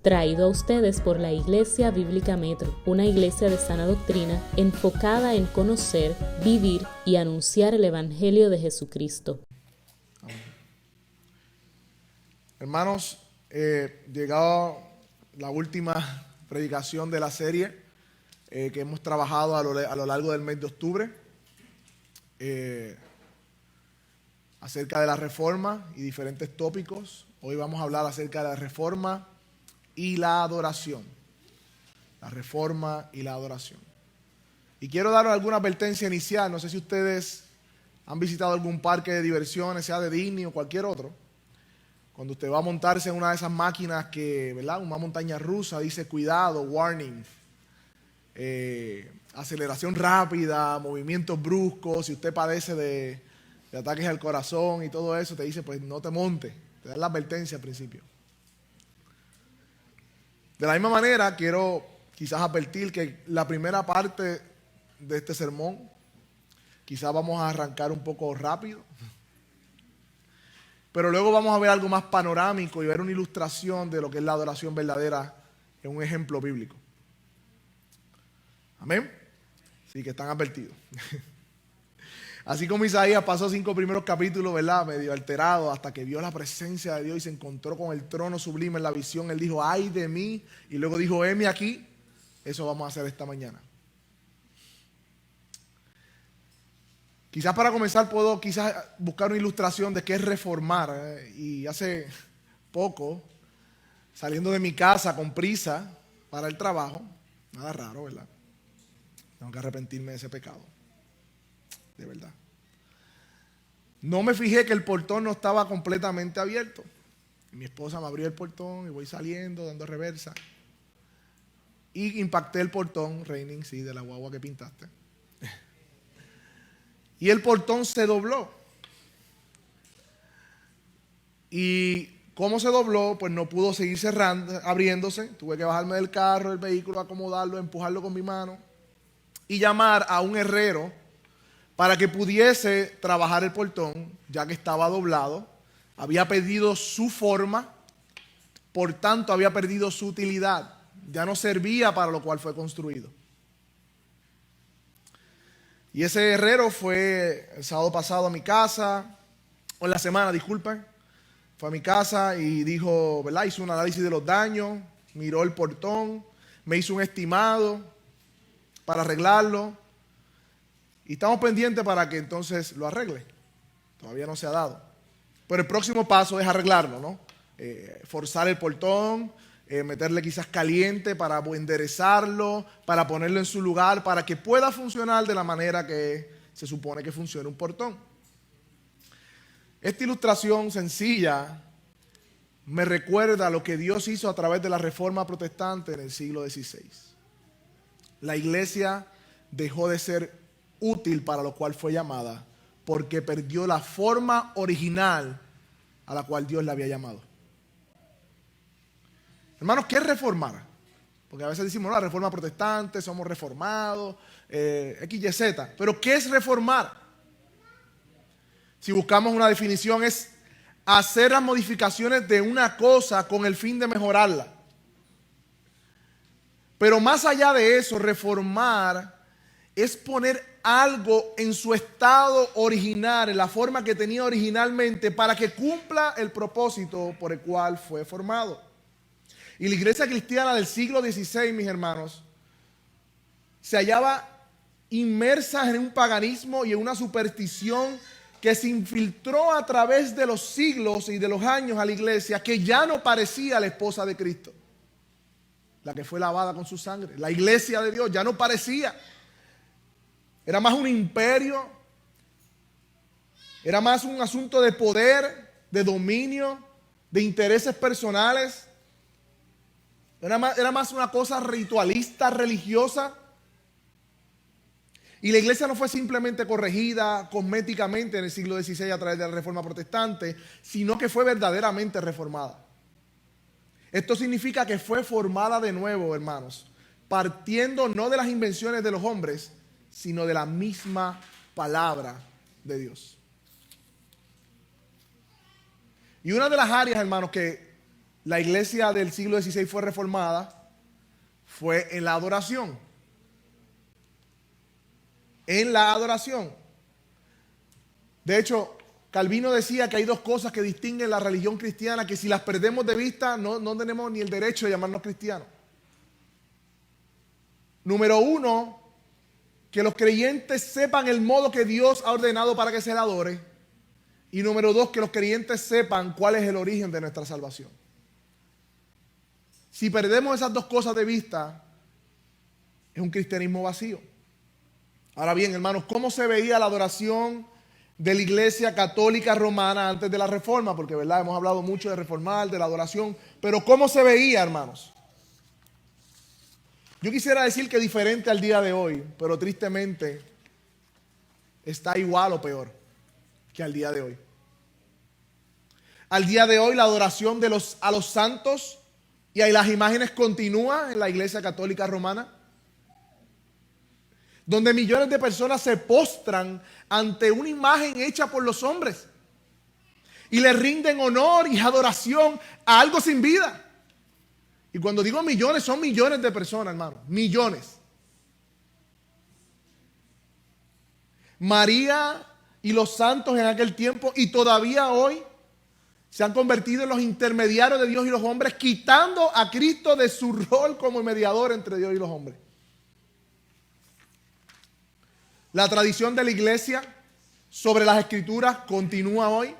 Traído a ustedes por la Iglesia Bíblica Metro, una iglesia de sana doctrina enfocada en conocer, vivir y anunciar el Evangelio de Jesucristo. Hermanos, llegado la última predicación de la serie que hemos trabajado a lo largo del mes de octubre acerca de la reforma y diferentes tópicos. Hoy vamos a hablar acerca de la reforma y la adoración. La reforma y la adoración. Y quiero dar alguna advertencia inicial. No sé si ustedes han visitado algún parque de diversiones, sea de Disney o cualquier otro. Cuando usted va a montarse en una de esas máquinas que, ¿verdad? Una montaña rusa, dice cuidado, warning. Aceleración rápida, movimientos bruscos. Si usted padece de ataques al corazón y todo eso, te dice, pues no te montes. Te da la advertencia al principio. De la misma manera, quiero quizás advertir que la primera parte de este sermón, quizás vamos a arrancar un poco rápido, pero luego vamos a ver algo más panorámico y ver una ilustración de lo que es la adoración verdadera en un ejemplo bíblico. Amén. Sí, que están advertidos. Así como Isaías pasó 5 primeros capítulos, ¿verdad? Medio alterado, hasta que vio la presencia de Dios y se encontró con el trono sublime en la visión. Él dijo, ay de mí, y luego dijo, heme aquí. Eso vamos a hacer esta mañana. Quizás para comenzar puedo buscar una ilustración de qué es reformar. Y hace poco, saliendo de mi casa con prisa para el trabajo, nada raro, ¿verdad? Tengo que arrepentirme de ese pecado. De verdad. No me fijé que el portón no estaba completamente abierto. Mi esposa me abrió el portón y voy saliendo, dando reversa. Y impacté el portón, Raining, sí, de la guagua que pintaste. Y el portón se dobló. Y ¿cómo se dobló? Pues no pudo seguir abriéndose. Tuve que bajarme del carro, del vehículo, acomodarlo, empujarlo con mi mano y llamar a un herrero para que pudiese trabajar el portón, ya que estaba doblado. Había perdido su forma, por tanto había perdido su utilidad. Ya no servía para lo cual fue construido. Y ese herrero fue el sábado pasado a mi casa, o en la semana, disculpen. Fue a mi casa y dijo, ¿verdad? Hizo un análisis de los daños, miró el portón, me hizo un estimado para arreglarlo. Y estamos pendientes para que entonces lo arregle. Todavía no se ha dado. Pero el próximo paso es arreglarlo, ¿no? Forzar el portón, meterle quizás caliente para enderezarlo, para ponerlo en su lugar, para que pueda funcionar de la manera que se supone que funcione un portón. Esta ilustración sencilla me recuerda lo que Dios hizo a través de la Reforma Protestante en el siglo XVI. La iglesia dejó de ser útil para lo cual fue llamada, porque perdió la forma original a la cual Dios la había llamado. Hermanos, ¿qué es reformar? Porque a veces decimos, no, la reforma protestante, somos reformados, X, Y, Z. Pero ¿qué es reformar? Si buscamos una definición, es hacer las modificaciones de una cosa con el fin de mejorarla. Pero más allá de eso, reformar es poner algo en su estado original, en la forma que tenía originalmente, para que cumpla el propósito por el cual fue formado. Y la iglesia cristiana del siglo XVI, mis hermanos, se hallaba inmersa en un paganismo y en una superstición que se infiltró a través de los siglos y de los años a la iglesia, que ya no parecía la esposa de Cristo, la que fue lavada con su sangre. La iglesia de Dios ya no parecía. Era más un imperio, era más un asunto de poder, de dominio, de intereses personales. Era más una cosa ritualista, religiosa. Y la iglesia no fue simplemente corregida cosméticamente en el siglo XVI a través de la Reforma Protestante, sino que fue verdaderamente reformada. Esto significa que fue formada de nuevo, hermanos, partiendo no de las invenciones de los hombres, sino de la misma palabra de Dios. Y una de las áreas, hermanos, que la iglesia del siglo XVI fue reformada fue en la adoración. En la adoración. De hecho, Calvino decía que hay dos cosas que distinguen la religión cristiana, que si las perdemos de vista no tenemos ni el derecho de llamarnos cristianos. Número uno, que los creyentes sepan el modo que Dios ha ordenado para que se le adore. Y número dos, que los creyentes sepan cuál es el origen de nuestra salvación. Si perdemos esas dos cosas de vista, es un cristianismo vacío. Ahora bien, hermanos, ¿cómo se veía la adoración de la iglesia católica romana antes de la reforma? Porque, ¿verdad? Hemos hablado mucho de reformar, de la adoración, pero ¿cómo se veía, hermanos? Yo quisiera decir que diferente al día de hoy, pero tristemente está igual o peor que al día de hoy. Al día de hoy la adoración a los santos y a las imágenes continúa en la iglesia católica romana, donde millones de personas se postran ante una imagen hecha por los hombres y le rinden honor y adoración a algo sin vida. Y cuando digo millones, son millones de personas, hermano. Millones. María y los santos en aquel tiempo y todavía hoy se han convertido en los intermediarios de Dios y los hombres, quitando a Cristo de su rol como mediador entre Dios y los hombres. La tradición de la iglesia sobre las escrituras continúa hoy.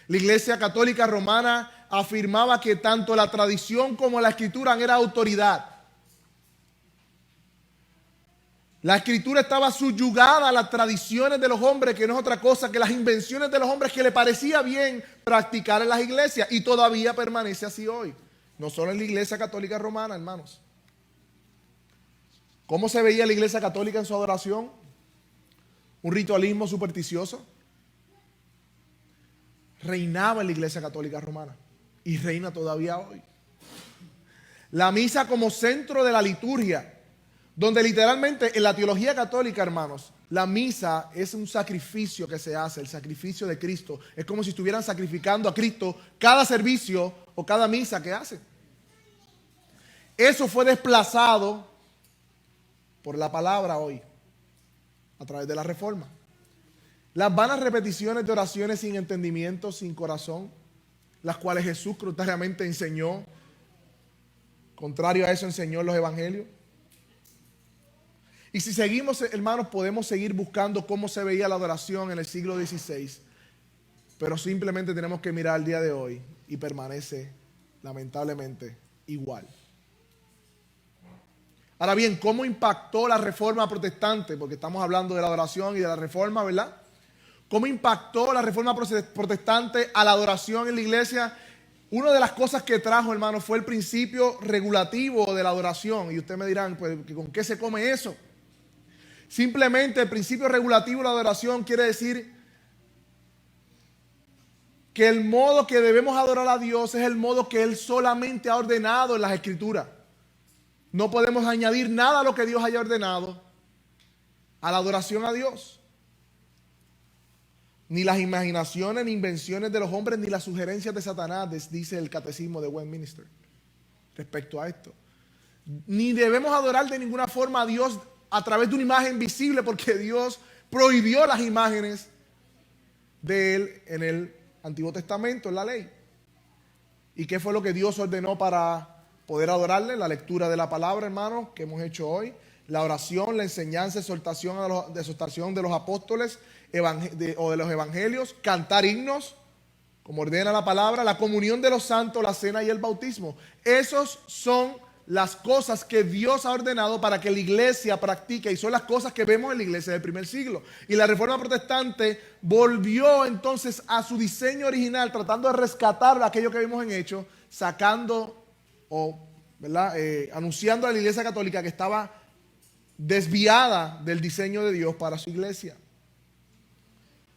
La iglesia católica romana afirmaba que tanto la tradición como la escritura eran autoridad. La escritura estaba subyugada a las tradiciones de los hombres, que no es otra cosa que las invenciones de los hombres que le parecía bien practicar en las iglesias, y todavía permanece así hoy. No solo en la iglesia católica romana, hermanos. ¿Cómo se veía la iglesia católica en su adoración? Un ritualismo supersticioso. Reinaba en la iglesia católica romana y reina todavía hoy. La misa como centro de la liturgia, donde literalmente en la teología católica, hermanos, la misa es un sacrificio que se hace, el sacrificio de Cristo. Es como si estuvieran sacrificando a Cristo cada servicio o cada misa que hacen. Eso fue desplazado por la palabra hoy, a través de la reforma. Las vanas repeticiones de oraciones sin entendimiento, sin corazón, las cuales Jesús cruentamente enseñó, contrario a eso enseñó en los evangelios. Y si seguimos, hermanos, podemos seguir buscando cómo se veía la adoración en el siglo XVI, pero simplemente tenemos que mirar al día de hoy y permanece, lamentablemente, igual. Ahora bien, ¿cómo impactó la reforma protestante? Porque estamos hablando de la adoración y de la reforma, ¿verdad? ¿Cómo impactó la reforma protestante a la adoración en la iglesia? Una de las cosas que trajo, hermano, fue el principio regulativo de la adoración. Y ustedes me dirán, pues, ¿con qué se come eso? Simplemente el principio regulativo de la adoración quiere decir que el modo que debemos adorar a Dios es el modo que Él solamente ha ordenado en las Escrituras. No podemos añadir nada a lo que Dios haya ordenado a la adoración a Dios. Ni las imaginaciones, ni invenciones de los hombres, ni las sugerencias de Satanás, dice el catecismo de Westminster respecto a esto. Ni debemos adorar de ninguna forma a Dios a través de una imagen visible, porque Dios prohibió las imágenes de Él en el Antiguo Testamento, en la ley. ¿Y qué fue lo que Dios ordenó para poder adorarle? La lectura de la palabra, hermanos, que hemos hecho hoy. La oración, la enseñanza, exhortación de los apóstoles o de los evangelios, cantar himnos, como ordena la palabra, la comunión de los santos, la cena y el bautismo. Esos son las cosas que Dios ha ordenado para que la iglesia practique, y son las cosas que vemos en la iglesia del primer siglo. Y la reforma protestante volvió entonces a su diseño original, tratando de rescatar aquello que vimos en Hechos, sacando o anunciando a la iglesia católica que estaba desviada del diseño de Dios para su iglesia.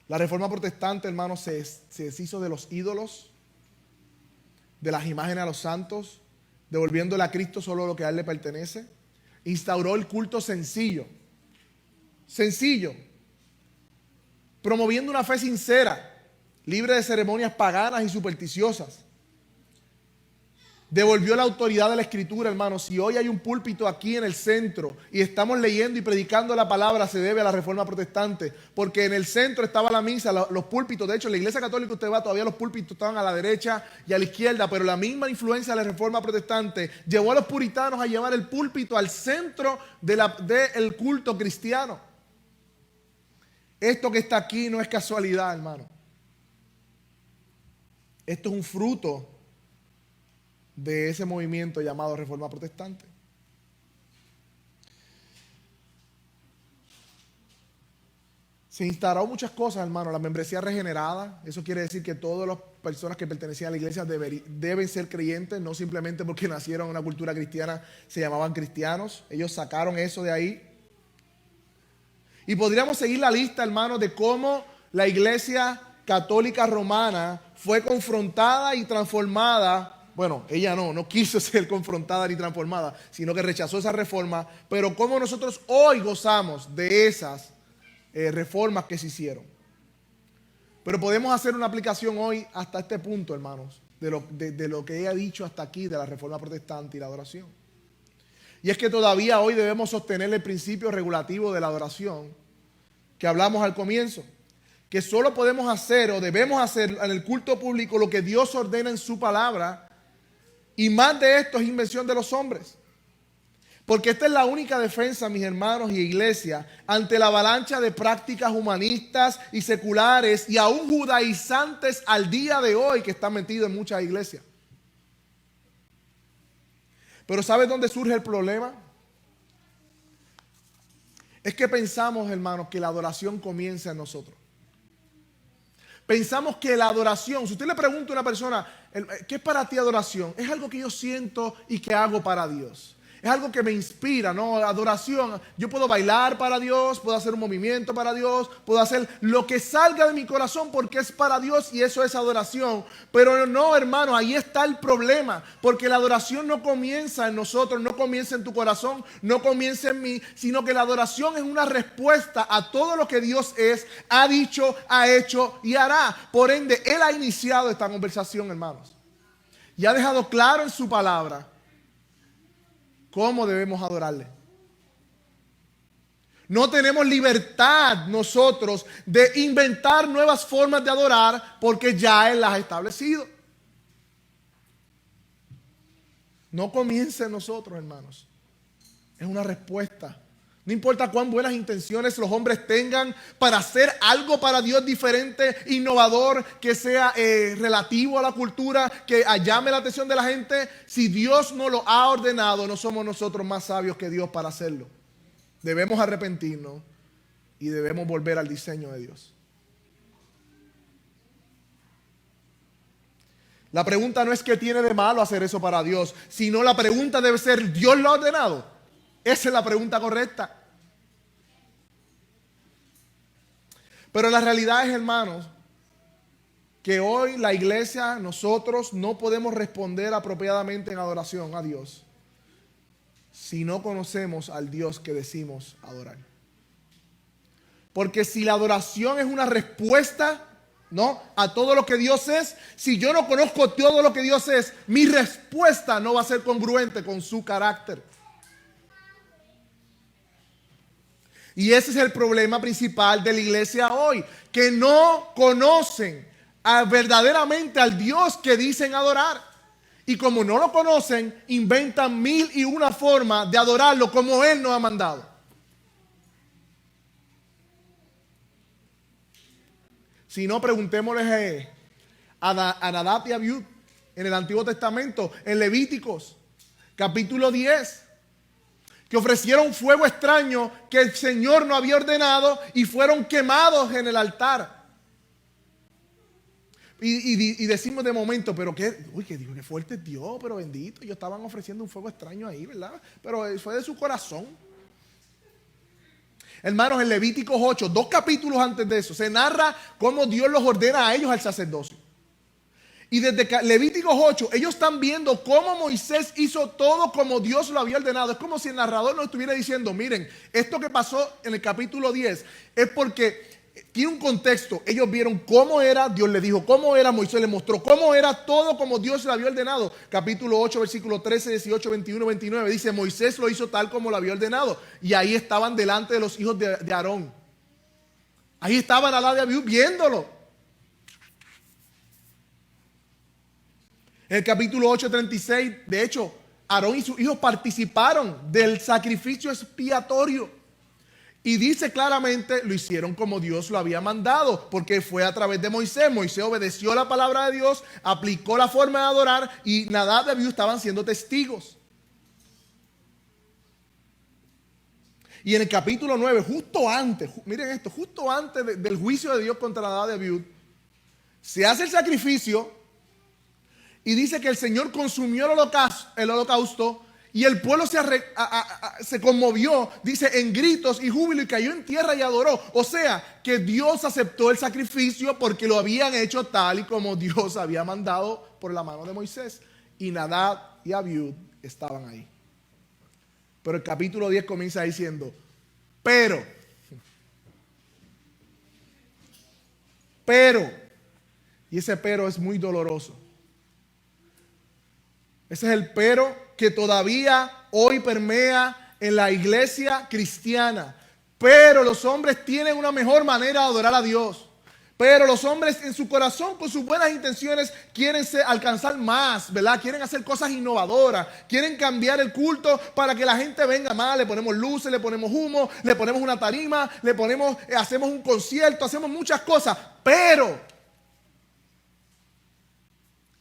La reforma protestante, hermanos, se deshizo de los ídolos, de las imágenes a los santos, devolviéndole a Cristo solo lo que a Él le pertenece. Instauró el culto sencillo, promoviendo una fe sincera, libre de ceremonias paganas y supersticiosas. Devolvió la autoridad de la Escritura, hermanos. Si hoy hay un púlpito aquí en el centro y estamos leyendo y predicando la palabra, se debe a la Reforma Protestante. Porque en el centro estaba la misa, los púlpitos. De hecho, en la Iglesia Católica usted va, todavía los púlpitos estaban a la derecha y a la izquierda. Pero la misma influencia de la Reforma Protestante llevó a los puritanos a llevar el púlpito al centro del culto cristiano. Esto que está aquí no es casualidad, hermano. Esto es un fruto de ese movimiento llamado Reforma Protestante. Se instauró muchas cosas, hermano. La membresía regenerada, eso quiere decir que todas las personas que pertenecían a la iglesia deben ser creyentes, no simplemente porque nacieron en una cultura cristiana se llamaban cristianos. Ellos sacaron eso de ahí. Y podríamos seguir la lista, hermano, de cómo la iglesia católica romana fue confrontada y transformada. Bueno, ella no quiso ser confrontada ni transformada, sino que rechazó esa reforma. Pero cómo nosotros hoy gozamos de esas reformas que se hicieron. Pero podemos hacer una aplicación hoy hasta este punto, hermanos, de lo que ella ha dicho hasta aquí de la Reforma Protestante y la adoración. Y es que todavía hoy debemos sostener el principio regulativo de la adoración que hablamos al comienzo. Que solo podemos hacer o debemos hacer en el culto público lo que Dios ordena en su palabra. Y más de esto es invención de los hombres. Porque esta es la única defensa, mis hermanos y iglesia, ante la avalancha de prácticas humanistas y seculares y aún judaizantes al día de hoy que están metidos en muchas iglesias. Pero ¿sabes dónde surge el problema? Es que pensamos, hermanos, que la adoración comienza en nosotros. Pensamos que la adoración, si usted le pregunta a una persona, ¿qué es para ti adoración? Es algo que yo siento y que hago para Dios. Es algo que me inspira, ¿no? Adoración, yo puedo bailar para Dios, puedo hacer un movimiento para Dios, puedo hacer lo que salga de mi corazón porque es para Dios y eso es adoración. Pero no, hermano, ahí está el problema, porque la adoración no comienza en nosotros, no comienza en tu corazón, no comienza en mí, sino que la adoración es una respuesta a todo lo que Dios es, ha dicho, ha hecho y hará. Por ende, Él ha iniciado esta conversación, hermanos, y ha dejado claro en su palabra cómo debemos adorarle. No tenemos libertad nosotros de inventar nuevas formas de adorar porque ya Él las ha establecido. No comienza en nosotros, hermanos. Es una respuesta. No importa cuán buenas intenciones los hombres tengan para hacer algo para Dios diferente, innovador, que sea relativo a la cultura, que llame la atención de la gente. Si Dios no lo ha ordenado, no somos nosotros más sabios que Dios para hacerlo. Debemos arrepentirnos y debemos volver al diseño de Dios. La pregunta no es qué tiene de malo hacer eso para Dios, sino la pregunta debe ser, ¿Dios lo ha ordenado? Esa es la pregunta correcta. Pero la realidad es, hermanos, que hoy la iglesia, nosotros no podemos responder apropiadamente en adoración a Dios si no conocemos al Dios que decimos adorar. Porque si la adoración es una respuesta, ¿no?, a todo lo que Dios es, si yo no conozco todo lo que Dios es, mi respuesta no va a ser congruente con su carácter. Y ese es el problema principal de la iglesia hoy, que no conocen verdaderamente al Dios que dicen adorar. Y como no lo conocen, inventan 1001 formas de adorarlo como Él nos ha mandado. Si no, preguntémosle a Nadab y Abiú en el Antiguo Testamento, en Levíticos, capítulo 10. Que ofrecieron fuego extraño que el Señor no había ordenado y fueron quemados en el altar. Y decimos de momento, pero qué fuerte es Dios, pero bendito, ellos estaban ofreciendo un fuego extraño ahí, ¿verdad? Pero fue de su corazón. Hermanos, en Levíticos 8, 2 capítulos antes de eso, se narra cómo Dios los ordena a ellos al sacerdocio. Y desde Levíticos 8, ellos están viendo cómo Moisés hizo todo como Dios lo había ordenado. Es como si el narrador nos estuviera diciendo, miren, esto que pasó en el capítulo 10 es porque tiene un contexto. Ellos vieron cómo era, Dios les dijo cómo era, Moisés les mostró cómo era, todo como Dios le había ordenado. Capítulo 8, versículo 13, 18, 21, 29. Dice, Moisés lo hizo tal como lo había ordenado. Y ahí estaban delante de los hijos de Aarón. Ahí estaba Nadab y Abiú viéndolo. En el capítulo 8, 36, de hecho, Aarón y sus hijos participaron del sacrificio expiatorio. Y dice claramente, lo hicieron como Dios lo había mandado, porque fue a través de Moisés. Moisés obedeció la palabra de Dios, aplicó la forma de adorar y Nadab y Abiú estaban siendo testigos. Y en el capítulo 9, justo antes, miren esto, justo antes del juicio de Dios contra Nadab y Abiú, se hace el sacrificio y dice que el Señor consumió el holocausto y el pueblo se conmovió, dice, en gritos y júbilo y cayó en tierra y adoró. O sea, que Dios aceptó el sacrificio porque lo habían hecho tal y como Dios había mandado por la mano de Moisés. Y Nadab y Abiú estaban ahí. Pero el capítulo 10 comienza diciendo, pero, y ese pero es muy doloroso. Ese es el pero que todavía hoy permea en la iglesia cristiana. Pero los hombres tienen una mejor manera de adorar a Dios. Pero los hombres en su corazón, con sus buenas intenciones, quieren alcanzar más, ¿verdad? Quieren hacer cosas innovadoras. Quieren cambiar el culto para que la gente venga más. Le ponemos luces, le ponemos humo, le ponemos una tarima, hacemos un concierto, hacemos muchas cosas. Pero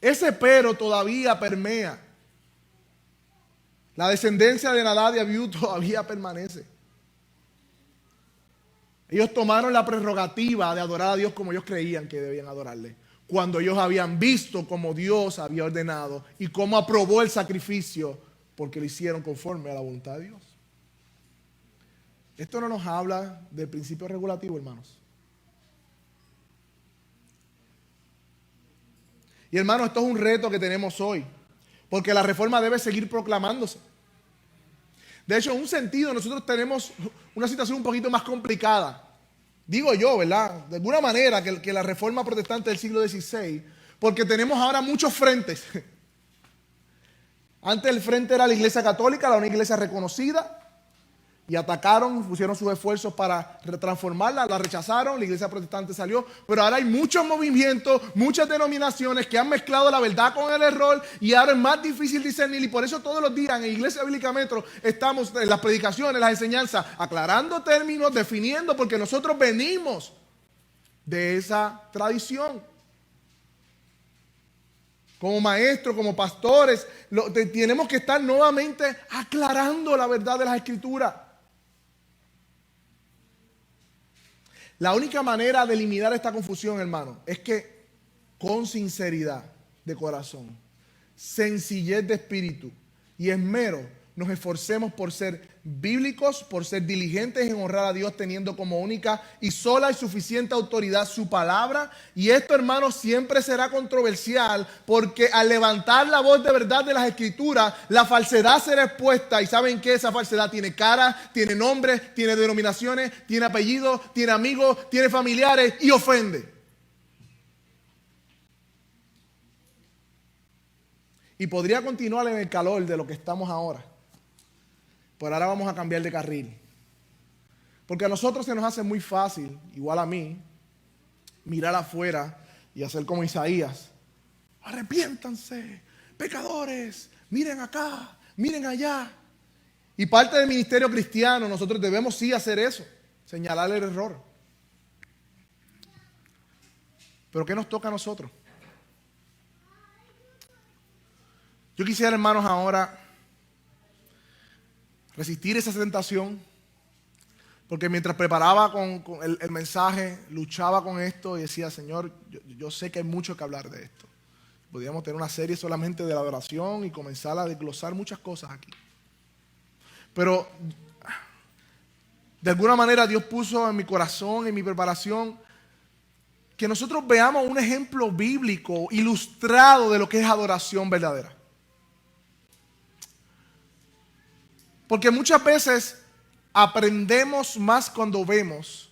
ese pero todavía permea. La descendencia de Nadab y Abiú todavía permanece. Ellos tomaron la prerrogativa de adorar a Dios como ellos creían que debían adorarle. Cuando ellos habían visto cómo Dios había ordenado y cómo aprobó el sacrificio porque lo hicieron conforme a la voluntad de Dios. Esto no nos habla del principio regulativo, hermanos. Y hermanos, esto es un reto que tenemos hoy, porque la reforma debe seguir proclamándose. De hecho, en un sentido, nosotros tenemos una situación un poquito más complicada. Digo yo, ¿verdad? De alguna manera que la reforma protestante del siglo XVI, porque tenemos ahora muchos frentes. Antes el frente era la iglesia católica, la única iglesia reconocida. Y atacaron, pusieron sus esfuerzos para transformarla, la rechazaron, la iglesia protestante salió. Pero ahora hay muchos movimientos, muchas denominaciones que han mezclado la verdad con el error y ahora es más difícil discernir. Y por eso todos los días en Iglesia Bíblica Metro estamos en las predicaciones, las enseñanzas, aclarando términos, definiendo, porque nosotros venimos de esa tradición. Como maestros, como pastores, tenemos que estar nuevamente aclarando la verdad de las Escrituras. La única manera de eliminar esta confusión, hermano, es que con sinceridad de corazón, sencillez de espíritu y esmero nos esforcemos por ser bíblicos, por ser diligentes en honrar a Dios teniendo como única y sola y suficiente autoridad su palabra. Y esto, hermano, siempre será controversial porque al levantar la voz de verdad de las Escrituras, la falsedad será expuesta. Y ¿saben qué? Esa falsedad tiene cara, tiene nombre, tiene denominaciones, tiene apellidos, tiene amigos, tiene familiares y ofende. Y podría continuar en el calor de lo que estamos ahora. Pero ahora vamos a cambiar de carril. Porque a nosotros se nos hace muy fácil, igual a mí, mirar afuera y hacer como Isaías. Arrepiéntanse, pecadores, miren acá, miren allá. Y parte del ministerio cristiano, nosotros debemos sí hacer eso, señalar el error. Pero ¿qué nos toca a nosotros? Yo quisiera, hermanos, ahora resistir esa tentación, porque mientras preparaba con el mensaje, luchaba con esto y decía, Señor, yo sé que hay mucho que hablar de esto. Podríamos tener una serie solamente de la adoración y comenzar a desglosar muchas cosas aquí. Pero de alguna manera Dios puso en mi corazón, en mi preparación, que nosotros veamos un ejemplo bíblico ilustrado de lo que es adoración verdadera. Porque muchas veces aprendemos más cuando vemos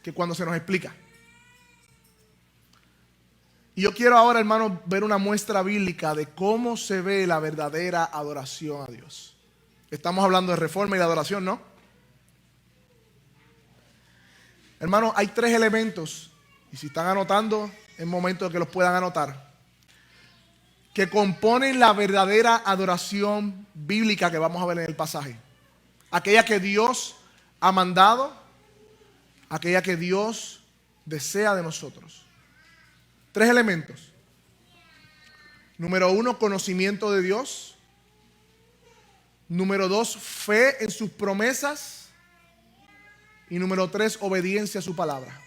que cuando se nos explica. Y yo quiero ahora, hermanos, ver una muestra bíblica de cómo se ve la verdadera adoración a Dios. Estamos hablando de reforma y de adoración, ¿no? Hermanos, hay 3 elementos, y si están anotando, es momento de que los puedan anotar, que componen la verdadera adoración bíblica que vamos a ver en el pasaje. Aquella que Dios ha mandado, aquella que Dios desea de nosotros. 3 elementos. Número 1, conocimiento de Dios. Número 2, fe en sus promesas. Y número 3, obediencia a su palabra.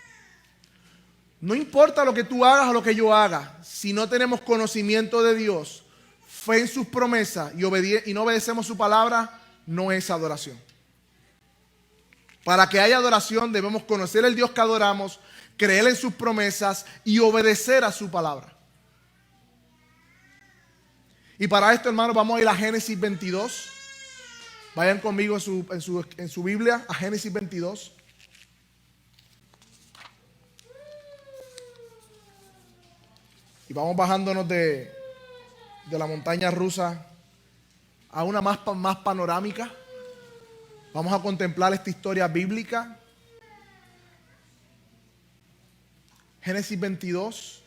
No importa lo que tú hagas o lo que yo haga, si no tenemos conocimiento de Dios, fe en sus promesas y no obedecemos su palabra, no es adoración. Para que haya adoración debemos conocer el Dios que adoramos, creer en sus promesas y obedecer a su palabra. Y para esto, hermanos, vamos a ir a Génesis 22. Vayan conmigo en su Biblia a Génesis 22. Y vamos bajándonos de la montaña rusa a una más panorámica. Vamos a contemplar esta historia bíblica. Génesis 22.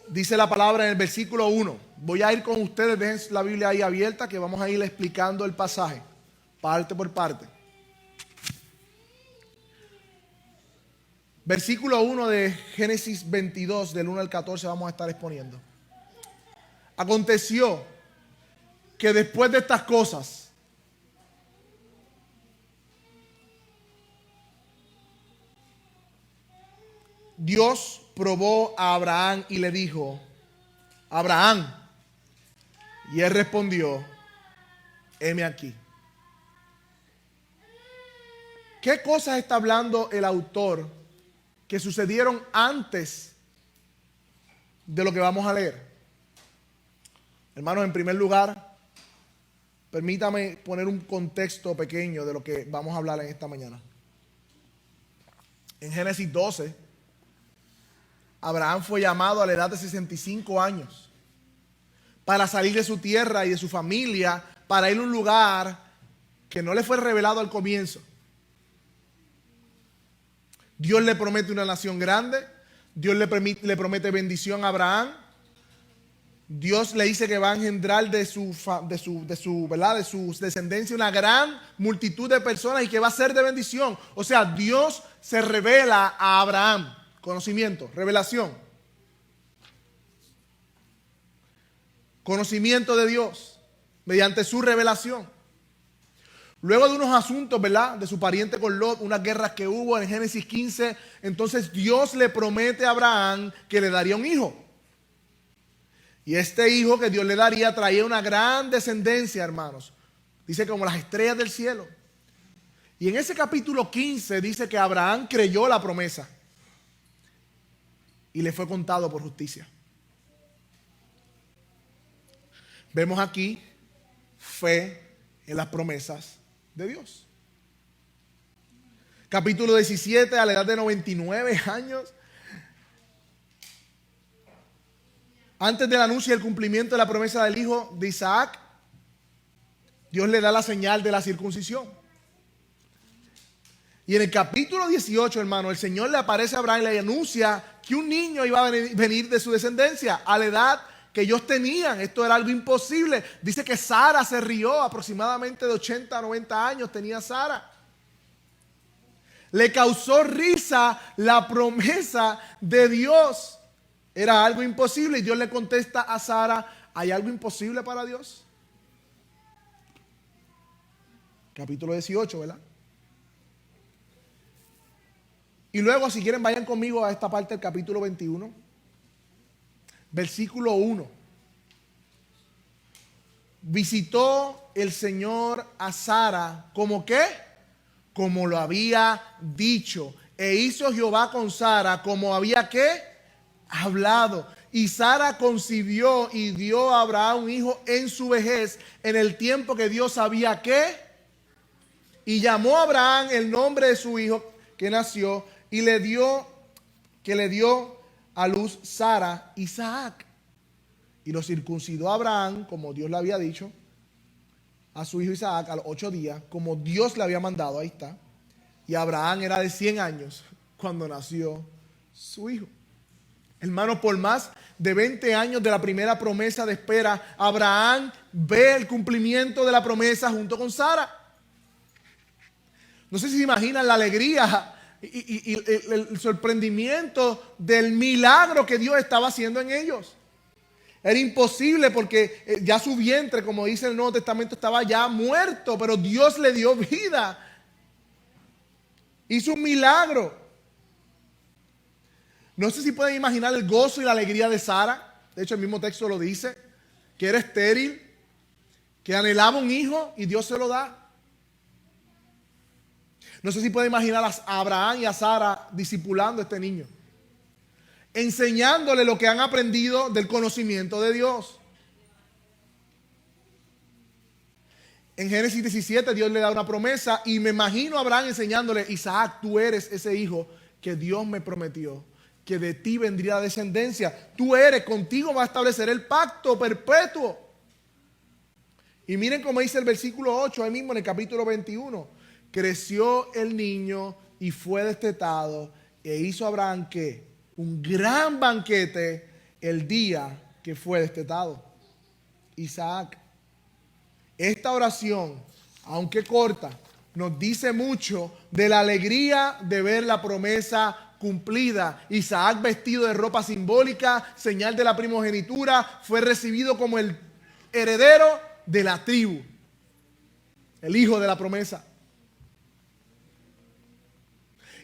Dice la palabra en el versículo 1. Voy a ir con ustedes, dejen la Biblia ahí abierta, que vamos a ir explicando el pasaje, parte por parte. Versículo 1 de Génesis 22, del 1 al 14, vamos a estar exponiendo. Aconteció que después de estas cosas, Dios probó a Abraham y le dijo: Abraham. Y él respondió: heme aquí. ¿Qué cosas está hablando el autor que sucedieron antes de lo que vamos a leer? Hermanos, en primer lugar, permítame poner un contexto pequeño de lo que vamos a hablar en esta mañana. En Génesis 12, Abraham fue llamado a la edad de 65 años para salir de su tierra y de su familia para ir a un lugar que no le fue revelado al comienzo. Dios le promete una nación grande, Dios le promete bendición a Abraham. Dios le dice que va a engendrar de su descendencia una gran multitud de personas y que va a ser de bendición. O sea, Dios se revela a Abraham. Conocimiento, revelación. Conocimiento de Dios mediante su revelación. Luego de unos asuntos, ¿verdad?, de su pariente con Lot, unas guerras que hubo en Génesis 15, entonces Dios le promete a Abraham que le daría un hijo. Y este hijo que Dios le daría traía una gran descendencia, hermanos. Dice como las estrellas del cielo. Y en ese capítulo 15 dice que Abraham creyó la promesa y le fue contado por justicia. Vemos aquí fe en las promesas de Dios. Capítulo 17, a la edad de 99 años, antes del anuncio y el cumplimiento de la promesa del hijo de Isaac, Dios le da la señal de la circuncisión. Y en el capítulo 18, hermano, el Señor le aparece a Abraham y le anuncia que un niño iba a venir de su descendencia a la edad que ellos tenían. Esto era algo imposible. Dice que Sara se rió, aproximadamente de 80 a 90 años tenía Sara. Le causó risa la promesa de Dios. Era algo imposible y Dios le contesta a Sara: ¿hay algo imposible para Dios? Capítulo 18, ¿verdad? Y luego, si quieren, vayan conmigo a esta parte del capítulo 21, versículo 1. Visitó el Señor a Sara, ¿como qué? Como lo había dicho. E hizo Jehová con Sara como había, ¿qué?, hablado. y Sara concibió y dio a Abraham un hijo en su vejez, en el tiempo que Dios sabía que. Y llamó a Abraham el nombre de su hijo que nació y le dio a luz Sara, Isaac. Y lo circuncidó a Abraham, como Dios le había dicho, a su hijo Isaac a los 8 días, como Dios le había mandado. Ahí está. Y Abraham era de 100 años cuando nació su hijo. Hermano, por más de 20 años de la primera promesa de espera, Abraham ve el cumplimiento de la promesa junto con Sara. No sé si se imaginan la alegría y el sorprendimiento del milagro que Dios estaba haciendo en ellos. Era imposible porque ya su vientre, como dice el Nuevo Testamento, estaba ya muerto, pero Dios le dio vida. Hizo un milagro. No sé si pueden imaginar el gozo y la alegría de Sara. De hecho, el mismo texto lo dice, que era estéril, que anhelaba un hijo y Dios se lo da. No sé si pueden imaginar a Abraham y a Sara discipulando a este niño, enseñándole lo que han aprendido del conocimiento de Dios. En Génesis 17 Dios le da una promesa y me imagino a Abraham enseñándole: Isaac, tú eres ese hijo que Dios me prometió, que de ti vendría la descendencia. Tú eres, contigo va a establecer el pacto perpetuo. Y miren cómo dice el versículo 8, ahí mismo en el capítulo 21. Creció el niño y fue destetado e hizo Abraham ¿qué? Un gran banquete el día que fue destetado. Isaac. Esta oración, aunque corta, nos dice mucho de la alegría de ver la promesa cumplida. Isaac, vestido de ropa simbólica, señal de la primogenitura, fue recibido como el heredero de la tribu, el hijo de la promesa.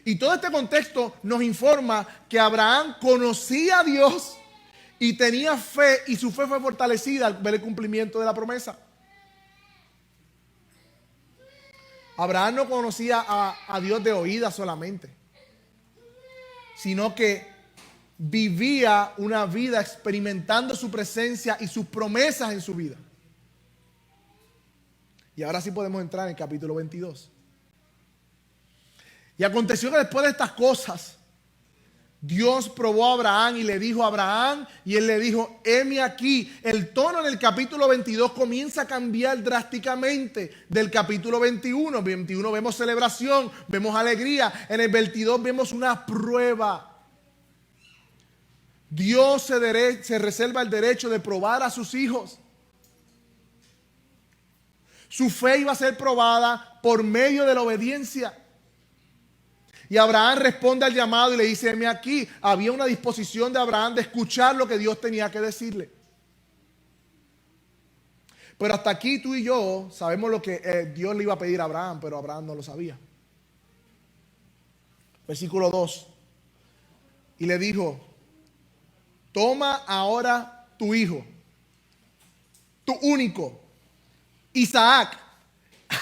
Y todo este contexto nos informa que Abraham conocía a Dios y tenía fe, y su fe fue fortalecida al ver el cumplimiento de la promesa. Abraham no conocía a Dios de oída solamente, sino que vivía una vida experimentando su presencia y sus promesas en su vida. Y ahora sí podemos entrar en el capítulo 22. Y aconteció que después de estas cosas, Dios probó a Abraham y le dijo a Abraham, y él le dijo: heme aquí. El tono en el capítulo 22 comienza a cambiar drásticamente del capítulo 21. En el 21 vemos celebración, vemos alegría. En el 22 vemos una prueba. Dios se reserva el derecho de probar a sus hijos. Su fe iba a ser probada por medio de la obediencia. Y Abraham responde al llamado y le dice: heme aquí. Había una disposición de Abraham de escuchar lo que Dios tenía que decirle. Pero hasta aquí tú y yo sabemos lo que Dios le iba a pedir a Abraham, pero Abraham no lo sabía. Versículo 2. Y le dijo: toma ahora tu hijo, tu único, Isaac,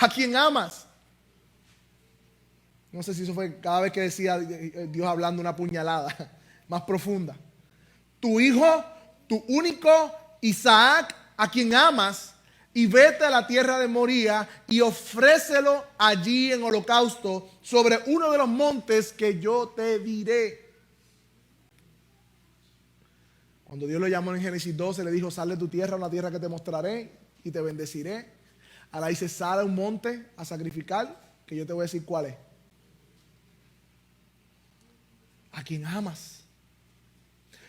a quien amas. No sé si eso fue cada vez que decía Dios hablando una puñalada más profunda. Tu hijo, tu único Isaac, a quien amas, y vete a la tierra de Moría y ofrécelo allí en holocausto sobre uno de los montes que yo te diré. Cuando Dios lo llamó en Génesis 12, le dijo: sal de tu tierra a una tierra que te mostraré y te bendeciré. Ahora dice: sal a un monte a sacrificar, que yo te voy a decir cuál es. A quien amas.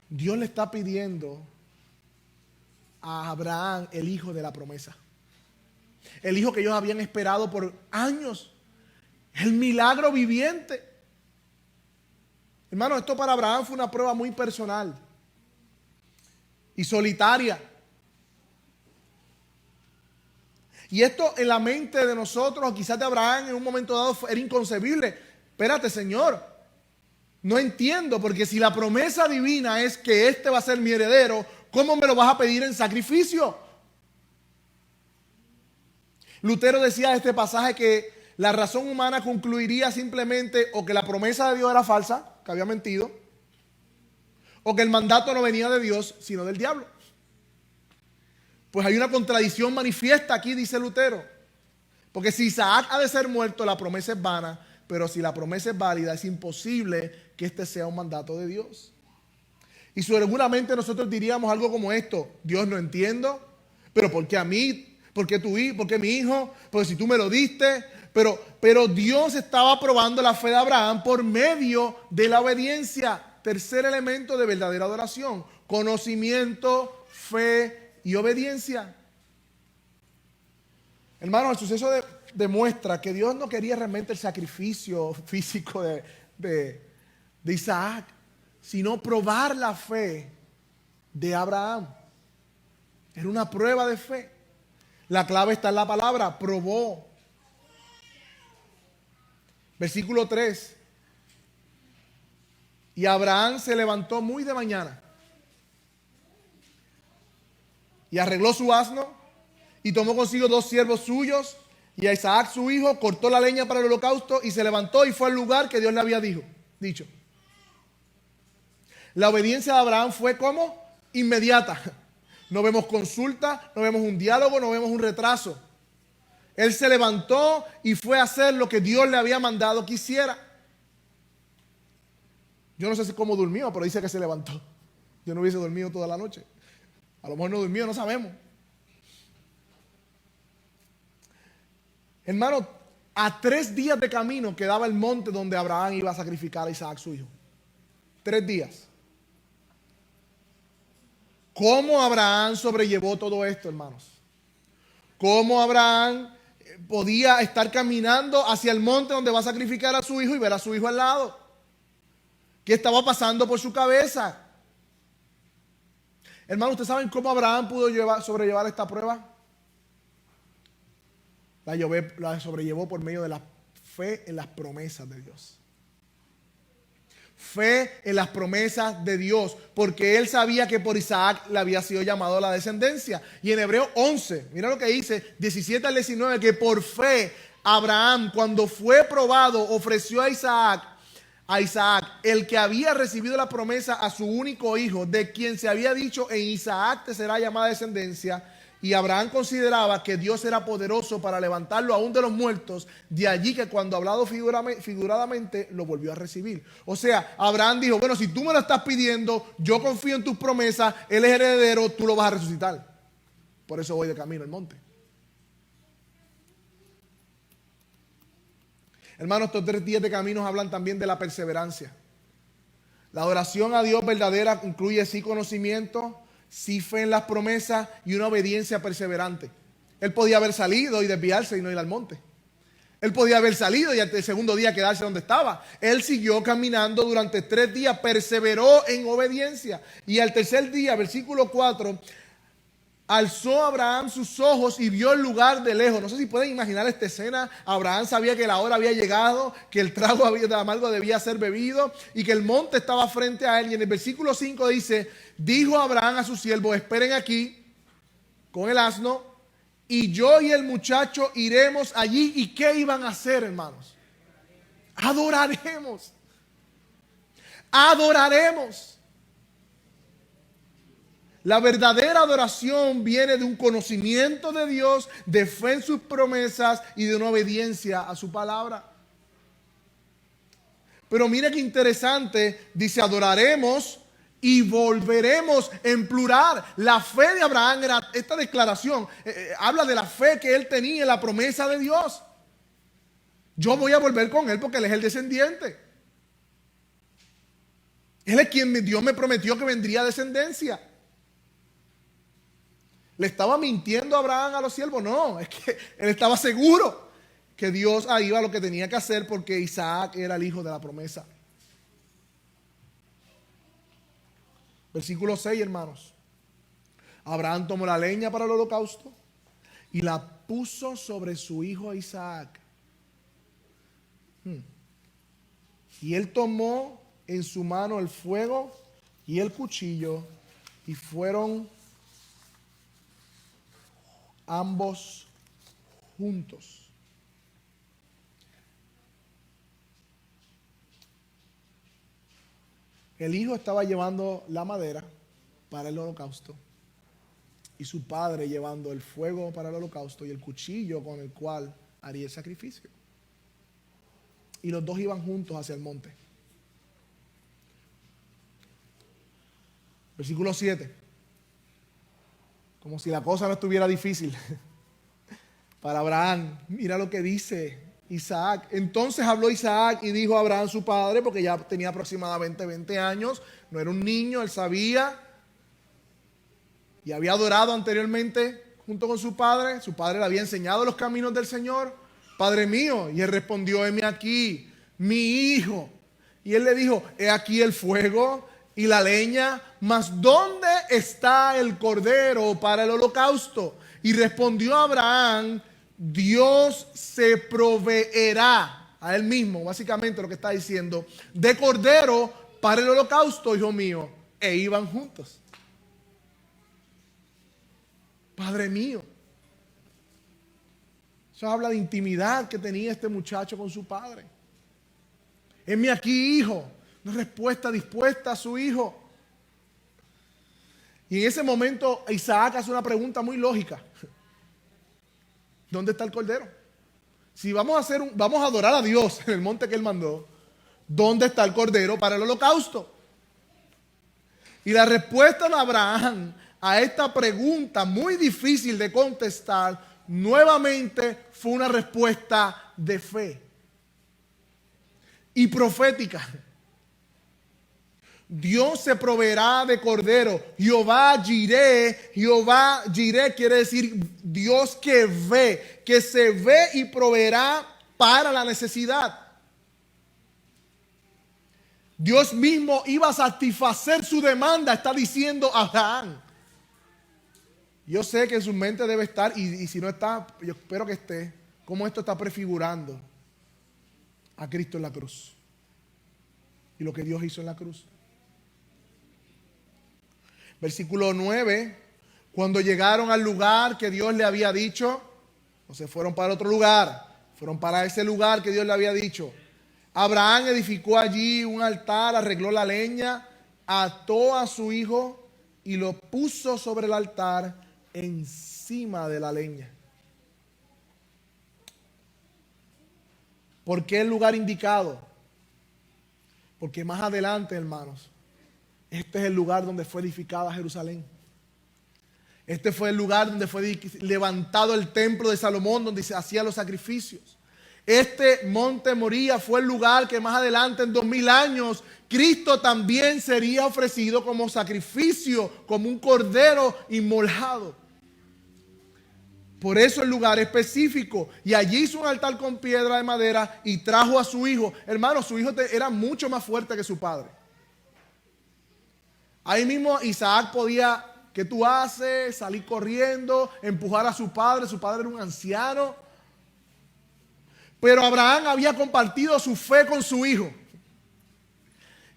Dios le está pidiendo a Abraham el hijo de la promesa. El hijo que ellos habían esperado por años. El milagro viviente. Hermano, esto para Abraham fue una prueba muy personal y solitaria. Y esto en la mente de nosotros, o quizás de Abraham en un momento dado, era inconcebible. Espérate, Señor. No entiendo, porque si la promesa divina es que este va a ser mi heredero, ¿cómo me lo vas a pedir en sacrificio? Lutero decía de este pasaje que la razón humana concluiría simplemente o que la promesa de Dios era falsa, que había mentido, o que el mandato no venía de Dios, sino del diablo. Pues hay una contradicción manifiesta aquí, dice Lutero. Porque si Isaac ha de ser muerto, la promesa es vana, pero si la promesa es válida, es imposible que este sea un mandato de Dios. Y seguramente nosotros diríamos algo como esto: Dios, no entiendo, pero ¿por qué a mí? ¿Por qué tu hijo? ¿Por qué mi hijo? Porque si tú me lo diste. Pero Dios estaba probando la fe de Abraham por medio de la obediencia. Tercer elemento de verdadera adoración: conocimiento, fe y obediencia. Hermano, el suceso demuestra que Dios no quería realmente el sacrificio físico de Isaac, sino probar la fe de Abraham. Era una prueba de fe. La clave está en la palabra, probó. Versículo 3. Y Abraham se levantó muy de mañana y arregló su asno y tomó consigo 2 siervos suyos y a Isaac su hijo, cortó la leña para el holocausto y se levantó y fue al lugar que Dios le había dicho. La obediencia de Abraham fue ¿cómo? Inmediata. No vemos consulta, no vemos un diálogo, no vemos un retraso. Él se levantó y fue a hacer lo que Dios le había mandado que hiciera. Yo no sé cómo durmió, pero dice que se levantó. Yo no hubiese dormido toda la noche. A lo mejor no durmió, no sabemos. Hermano, a 3 días de camino quedaba el monte donde Abraham iba a sacrificar a Isaac su hijo. 3 días. ¿Cómo Abraham sobrellevó todo esto, hermanos? ¿Cómo Abraham podía estar caminando hacia el monte donde va a sacrificar a su hijo y ver a su hijo al lado? ¿Qué estaba pasando por su cabeza? Hermano, ¿ustedes saben cómo Abraham pudo sobrellevar esta prueba? La sobrellevó por medio de la fe en las promesas de Dios. Fe en las promesas de Dios, porque él sabía que por Isaac le había sido llamado a la descendencia. Y en Hebreos 11, mira lo que dice, 17 al 19, que por fe Abraham, cuando fue probado, ofreció a Isaac, el que había recibido la promesa, a su único hijo, de quien se había dicho: en Isaac te será llamada descendencia. Y Abraham consideraba que Dios era poderoso para levantarlo aún de los muertos. De allí que cuando hablado figuradamente lo volvió a recibir. O sea, Abraham dijo: bueno, si tú me lo estás pidiendo, yo confío en tus promesas, él es heredero, tú lo vas a resucitar. Por eso voy de camino al monte. Hermanos, estos 3 días de caminos hablan también de la perseverancia. La adoración a Dios verdadera incluye sí conocimiento, sí fe en las promesas y una obediencia perseverante. Él podía haber salido y desviarse y no ir al monte. Él podía haber salido y el segundo día quedarse donde estaba. Él siguió caminando durante 3 días, perseveró en obediencia. Y al tercer día, versículo 4, alzó Abraham sus ojos y vio el lugar de lejos. No sé si pueden imaginar esta escena. Abraham sabía que la hora había llegado, que el trago de amargo debía ser bebido y que el monte estaba frente a él. Y en el versículo 5 dice: dijo Abraham a sus siervos: esperen aquí con el asno, y yo y el muchacho iremos allí. ¿Y qué iban a hacer, hermanos? Adoraremos. Adoraremos. La verdadera adoración viene de un conocimiento de Dios, de fe en sus promesas y de una obediencia a su palabra. Pero mire qué interesante, dice: adoraremos y volveremos, en plural. La fe de Abraham era esta declaración, habla de la fe que él tenía en la promesa de Dios. Yo voy a volver con él porque él es el descendiente. Él es quien Dios me prometió que vendría descendencia. ¿Le estaba mintiendo Abraham a los siervos? No, es que él estaba seguro que Dios iba a lo que tenía que hacer, porque Isaac era el hijo de la promesa. Versículo 6, hermanos. Abraham tomó la leña para el holocausto y la puso sobre su hijo Isaac. Y él tomó en su mano el fuego y el cuchillo, y fueron ambos juntos. El hijo estaba llevando la madera para el holocausto y su padre llevando el fuego para el holocausto y el cuchillo con el cual haría el sacrificio. Y los dos iban juntos hacia el monte. Versículo 7. Como si la cosa no estuviera difícil para Abraham. Mira lo que dice Isaac. Entonces habló Isaac y dijo a Abraham su padre, porque ya tenía aproximadamente 20 años, no era un niño, él sabía y había adorado anteriormente junto con su padre le había enseñado los caminos del Señor. Padre mío, y él respondió, heme aquí, mi hijo. Y él le dijo, he aquí el fuego y la leña, mas ¿dónde está el cordero para el holocausto? Y respondió Abraham, Dios se proveerá a él mismo, básicamente lo que está diciendo, de cordero para el holocausto, hijo mío. E iban juntos. Padre mío. Eso habla de intimidad que tenía este muchacho con su padre. Heme aquí, hijo. Una respuesta dispuesta a su hijo. Y en ese momento Isaac hace una pregunta muy lógica. ¿Dónde está el cordero? Si vamos a adorar a Dios en el monte que él mandó, ¿dónde está el cordero para el holocausto? Y la respuesta de Abraham a esta pregunta muy difícil de contestar, nuevamente fue una respuesta de fe y profética. Dios se proveerá de cordero. Jehová Jireh quiere decir Dios que ve, que se ve y proveerá para la necesidad. Dios mismo iba a satisfacer su demanda, está diciendo Abraham. Yo sé que en su mente debe estar, y si no está, yo espero que esté, cómo esto está prefigurando a Cristo en la cruz y lo que Dios hizo en la cruz. Versículo 9, cuando llegaron al lugar que Dios le había dicho, no se fueron para otro lugar, fueron para ese lugar que Dios le había dicho. Abraham edificó allí un altar, arregló la leña, ató a su hijo y lo puso sobre el altar encima de la leña. ¿Por qué el lugar indicado? Porque más adelante, hermanos, este es el lugar donde fue edificada Jerusalén. Este fue el lugar donde fue levantado el templo de Salomón, donde se hacían los sacrificios. Este monte Moría fue el lugar que más adelante, en 2000 años, Cristo también sería ofrecido como sacrificio, como un cordero inmolado. Por eso el lugar específico. Y allí hizo un altar con piedra de madera y trajo a su hijo. Hermano, su hijo era mucho más fuerte que su padre. Ahí mismo Isaac podía, ¿qué tú haces? Salir corriendo, empujar a su padre. Su padre era un anciano. Pero Abraham había compartido su fe con su hijo.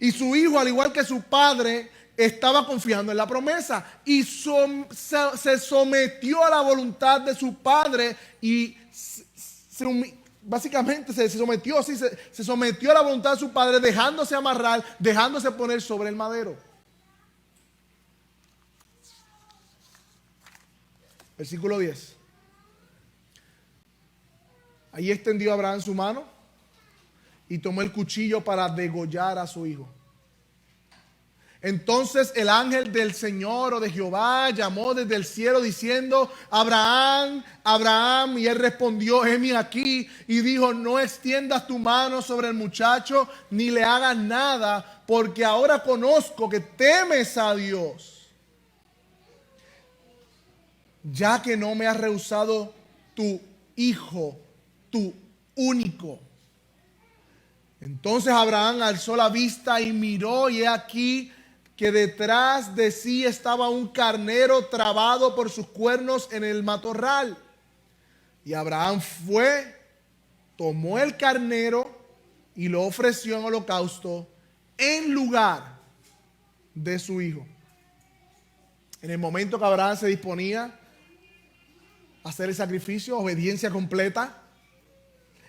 Y su hijo, al igual que su padre, estaba confiando en la promesa. Y se sometió a la voluntad de su padre. Y básicamente se sometió a la voluntad de su padre, dejándose amarrar, dejándose poner sobre el madero. Versículo 10. Ahí extendió Abraham su mano y tomó el cuchillo para degollar a su hijo. Entonces el ángel del Señor o de Jehová llamó desde el cielo diciendo, Abraham, Abraham, y él respondió, heme aquí, y dijo, no extiendas tu mano sobre el muchacho, ni le hagas nada, porque ahora conozco que temes a Dios, ya que no me has rehusado tu hijo, tu único. Entonces Abraham alzó la vista y miró, y he aquí que detrás de sí estaba un carnero trabado por sus cuernos en el matorral. Y Abraham fue, tomó el carnero y lo ofreció en holocausto en lugar de su hijo. En el momento que Abraham se disponía a hacer el sacrificio, obediencia completa,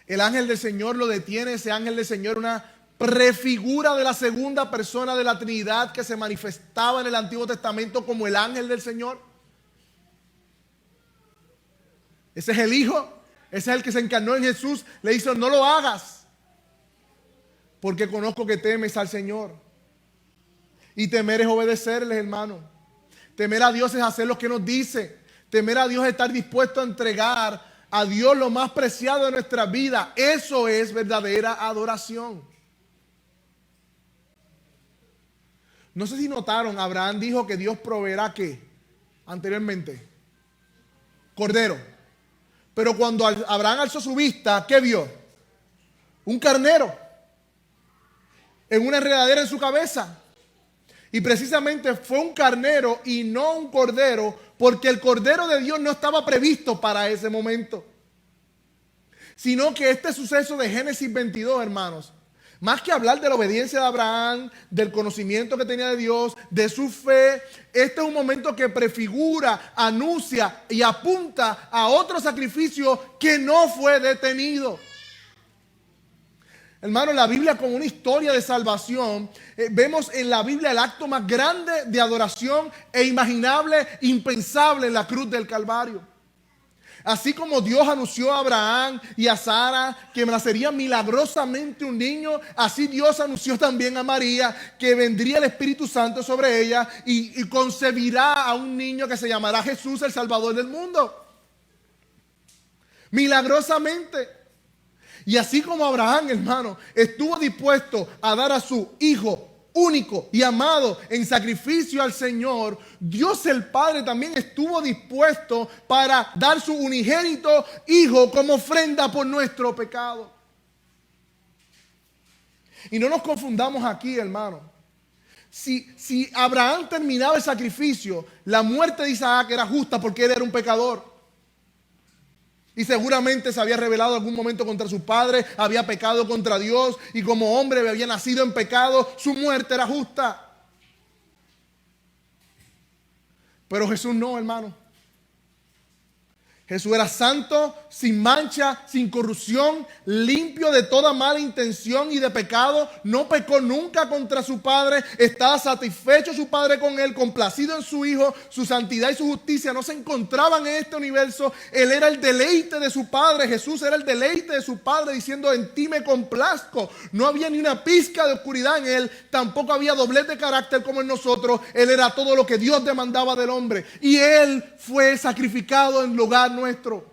el ángel del Señor lo detiene. Ese ángel del Señor, una prefigura de la segunda persona de la Trinidad que se manifestaba en el Antiguo Testamento como el ángel del Señor. Ese es el Hijo, ese es el que se encarnó en Jesús. Le dice, no lo hagas, porque conozco que temes al Señor. Y temer es obedecerles, hermano. Temer a Dios es hacer lo que nos dice. Temer a Dios es estar dispuesto a entregar a Dios lo más preciado de nuestra vida. Eso es verdadera adoración. No sé si notaron, Abraham dijo que Dios proveerá ¿qué? Anteriormente, cordero. Pero cuando Abraham alzó su vista, ¿qué vio? Un carnero en una enredadera en su cabeza. Y precisamente fue un carnero y no un cordero, porque el cordero de Dios no estaba previsto para ese momento. Sino que este suceso de Génesis 22, hermanos, más que hablar de la obediencia de Abraham, del conocimiento que tenía de Dios, de su fe, este es un momento que prefigura, anuncia y apunta a otro sacrificio que no fue detenido. Hermano, la Biblia como una historia de salvación, vemos en la Biblia el acto más grande de adoración e imaginable, impensable en la cruz del Calvario. Así como Dios anunció a Abraham y a Sara que nacería milagrosamente un niño, así Dios anunció también a María que vendría el Espíritu Santo sobre ella y concebirá a un niño que se llamará Jesús, el Salvador del mundo. Milagrosamente. Y así como Abraham, hermano, estuvo dispuesto a dar a su hijo único y amado en sacrificio al Señor, Dios el Padre también estuvo dispuesto para dar su unigénito hijo como ofrenda por nuestro pecado. Y no nos confundamos aquí, hermano. Si Abraham terminaba el sacrificio, la muerte de Isaac era justa porque él era un pecador. Y seguramente se había rebelado en algún momento contra su padre, había pecado contra Dios y como hombre había nacido en pecado, su muerte era justa. Pero Jesús no, hermano. Jesús era santo, sin mancha, sin corrupción, limpio de toda mala intención y de pecado. No pecó nunca contra su Padre. Estaba satisfecho su Padre con él, complacido en su Hijo. Su santidad y su justicia no se encontraban en este universo. Él era el deleite de su Padre. Jesús era el deleite de su Padre, diciendo, en ti me complazco. No había ni una pizca de oscuridad en él. Tampoco había doblez de carácter como en nosotros. Él era todo lo que Dios demandaba del hombre. Y él fue sacrificado en lugar nuestro.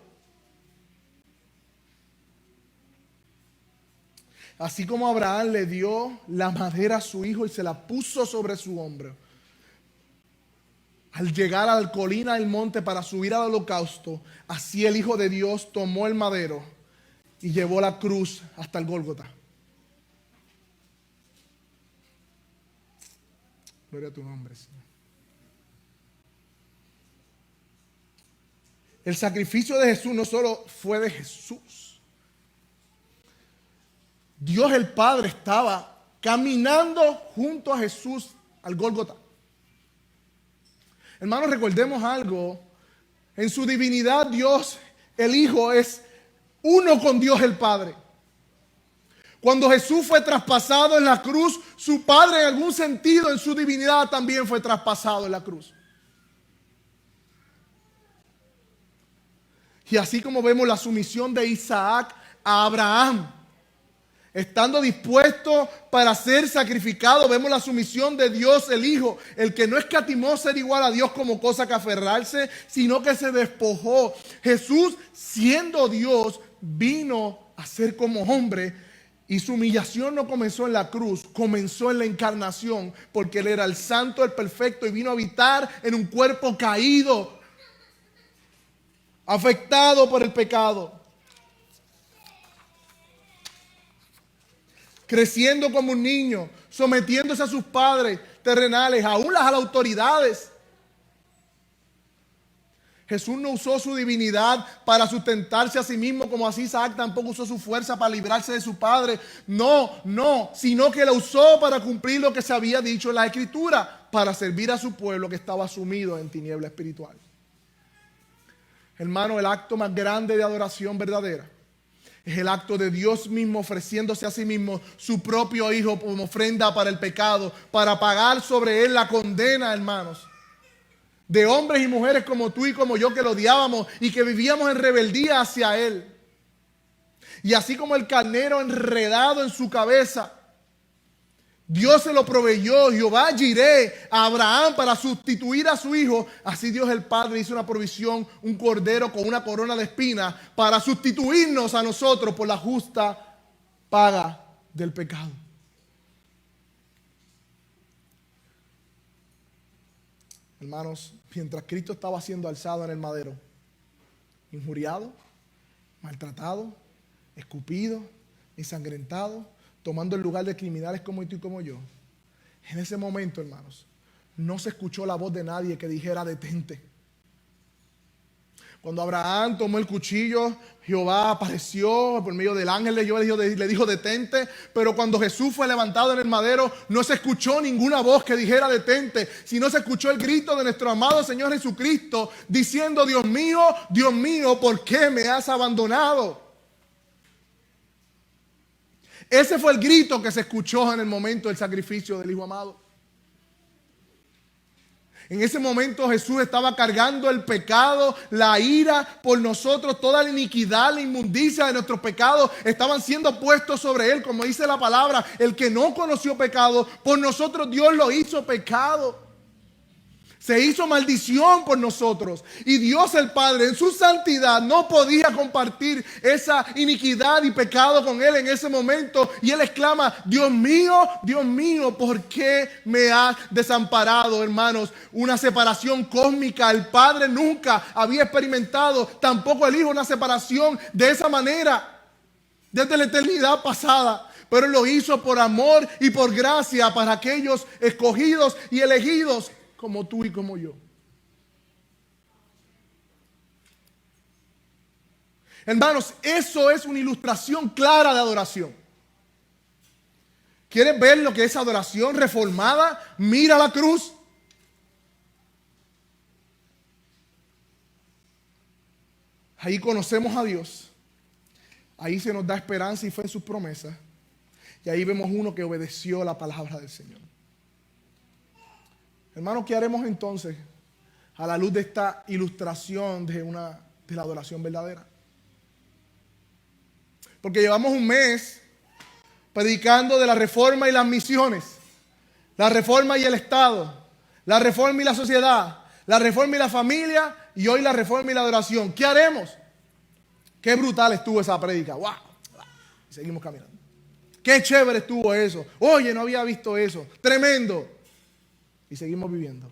Así como Abraham le dio la madera a su hijo y se la puso sobre su hombro, al llegar a la colina del monte para subir al holocausto, así el Hijo de Dios tomó el madero y llevó la cruz hasta el Gólgota. Gloria a tu nombre, Señor. El sacrificio de Jesús no solo fue de Jesús. Dios el Padre estaba caminando junto a Jesús al Gólgota. Hermanos, recordemos algo. En su divinidad, Dios, el Hijo, es uno con Dios el Padre. Cuando Jesús fue traspasado en la cruz, su Padre en algún sentido en su divinidad también fue traspasado en la cruz. Y así como vemos la sumisión de Isaac a Abraham, estando dispuesto para ser sacrificado, vemos la sumisión de Dios el Hijo, el que no escatimó ser igual a Dios como cosa que aferrarse, sino que se despojó. Jesús, siendo Dios, vino a ser como hombre, y su humillación no comenzó en la cruz, comenzó en la encarnación, porque Él era el santo, el perfecto, y vino a habitar en un cuerpo caído, afectado por el pecado, creciendo como un niño, sometiéndose a sus padres terrenales, aún a las autoridades. Jesús no usó su divinidad para sustentarse a sí mismo, como así Isaac tampoco usó su fuerza para librarse de su padre. No, sino que la usó para cumplir lo que se había dicho en la Escritura, para servir a su pueblo que estaba sumido en tiniebla espiritual. Hermano, el acto más grande de adoración verdadera Es el acto de Dios mismo ofreciéndose a sí mismo su propio Hijo como ofrenda para el pecado, para pagar sobre Él la condena, hermanos, de hombres y mujeres como tú y como yo que lo odiábamos y que vivíamos en rebeldía hacia Él. Y así como el carnero enredado en su cabeza, Dios se lo proveyó, Jehová Jireh, a Abraham para sustituir a su hijo. Así Dios el Padre hizo una provisión, un cordero con una corona de espinas para sustituirnos a nosotros por la justa paga del pecado. Hermanos, mientras Cristo estaba siendo alzado en el madero, injuriado, maltratado, escupido, ensangrentado, tomando el lugar de criminales como tú y como yo, en ese momento, hermanos, no se escuchó la voz de nadie que dijera detente. Cuando Abraham tomó el cuchillo, Jehová apareció por medio del ángel de Jehová, le dijo detente. Pero cuando Jesús fue levantado en el madero, no se escuchó ninguna voz que dijera detente, sino se escuchó el grito de nuestro amado Señor Jesucristo diciendo: Dios mío, ¿por qué me has abandonado? Ese fue el grito que se escuchó en el momento del sacrificio del Hijo amado. En ese momento Jesús estaba cargando el pecado, la ira por nosotros, toda la iniquidad, la inmundicia de nuestros pecados estaban siendo puestos sobre Él. Como dice la palabra, el que no conoció pecado, por nosotros Dios lo hizo pecado. Se hizo maldición por nosotros. Y Dios el Padre en su santidad no podía compartir esa iniquidad y pecado con Él en ese momento. Y Él exclama: Dios mío, ¿por qué me has desamparado, hermanos? Una separación cósmica. El Padre nunca había experimentado, tampoco el Hijo, una separación de esa manera desde la eternidad pasada. Pero Él lo hizo por amor y por gracia para aquellos escogidos y elegidos como tú y como yo. Hermanos, eso es una ilustración clara de adoración. ¿Quieres ver lo que es adoración reformada? Mira la cruz. Ahí conocemos a Dios. Ahí se nos da esperanza y fe en sus promesas. Y ahí vemos uno que obedeció la palabra del Señor. Hermanos, ¿qué haremos entonces a la luz de esta ilustración de la adoración verdadera? Porque llevamos un mes predicando de la reforma y las misiones, la reforma y el Estado, la reforma y la sociedad, la reforma y la familia, y hoy la reforma y la adoración. ¿Qué haremos? Qué brutal estuvo esa prédica. ¡Wow! Y seguimos caminando. Qué chévere estuvo eso. Oye, no había visto eso. Tremendo. Y seguimos viviendo.